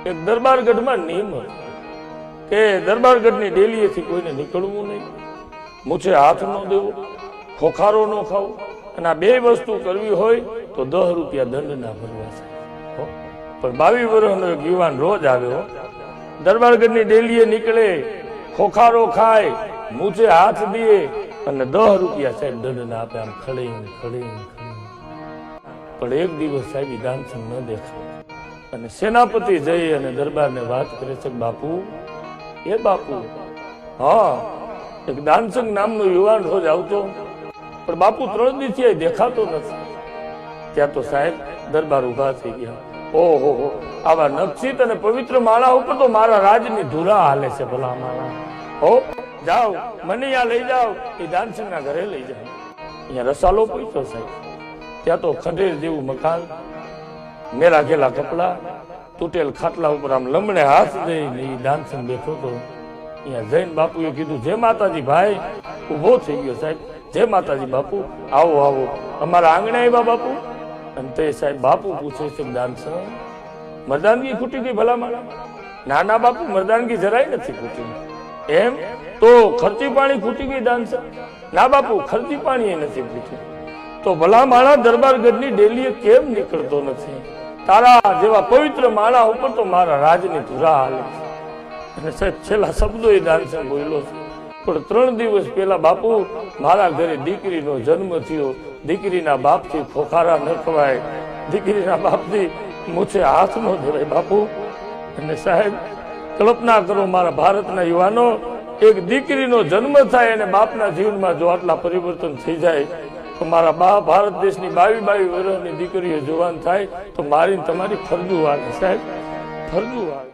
એક દરબારગઢમાં નિયમ હતો કે દરબારગઢની ડેલીએથી કોઈને નીકળવું નહીં, મૂછે હાથ ન દેવો, ખોખારો ન ખાવો, અને આ બે વસ્તુ કરવી હોય તો 10 રૂપિયા દંડ ના ભરવા છે. પણ 22 વર્ષનો એક યુવાન રોજ આવ્યો, દરબારગઢની ડેલીએ નીકળે, ખોખારો ખાય, મૂછે હાથ દે અને 10 રૂપિયા સાહેબ દંડ ના આપે, આમ ખડી. પણ એક દિવસ સાહેબ દાનસંગ ન દેખાય અને સેનાપતિ જઈ અને દરબારને વાત કરે છે, બાપુ, એ બાપુ, હા, એક દાનસંગ નામનો યુવાન રોજ આવતો, પણ બાપુ 3 દિવસથી દેખાતો નથી. ત્યાં તો સાહેબ દરબાર ઉભા થઈ ગયા. ઓહો, આવા નક્ષિત અને પવિત્ર માળા ઉપર તો મારા રાજની ધુરા હાલે છે. ભલા માળા, હો, જાઓ, મને અહીંયા લઈ જાઓ, એ દાનસંગ ના ઘરે લઈ જાઓ. અહીંયા રસાલો પહોંચ્યો સાહેબ. ત્યાં તો ખંડેર જેવું મકાન, મેલા ઘેલા કપડા, તૂટેલ ખાટલા ઉપર આમ લમણે હાથ દઈને એ દાનસંગ બેઠો હતો. અહીંયા જૈન બાપુએ કીધું, જય માતાજી ભાઈ. ઉભો થઈ ગયો સાહેબ, જય માતાજી બાપુ, આવો આવો, અમારા આંગણે આવ્યા બાપુ. અને તે સાહેબ બાપુ પૂછે છે, દાનસંગ, મરદાનગી ખૂટી ગઈ ભલા મારા? ના ના બાપુ, મરદાનગી જરાય નથી ખૂટી. એમ તો ખર્ચી પાણી ખૂટી ગઈ દાનસંગ? ના બાપુ, ખર્ચી પાણી નથી ખૂટી. તો ભલા માળા દરબારગઢની ડેલીએ કેમ નીકળતો નથી? તારા જેવા પવિત્ર માળા ઉપર તો મારા રાજની ધુરા હાલે છે. અને સાહેબ છેલ્લા શબ્દો એ દાનસંગ બોલ્યો છે. પણ 3 દિવસ પહેલા બાપુ, મારા ઘરે દીકરીનો જન્મ થયો. દીકરીના બાપથી ખોખારા ન ખવાય, દીકરીના બાપથી મૂછે હાથ ન ધરાય બાપુ. અને સાહેબ કલ્પના કરો, મારા ભારતના યુવાનો, એક દીકરીનો જન્મ થાય અને બાપના જીવનમાં જો આટલા પરિવર્તન થઈ જાય તો મારા ભારત દેશની 22 વર્ષની દીકરીઓ જવાન થાય તો મારી તમારી ફરજુ આવે સાહેબ, ફરજુ આવે.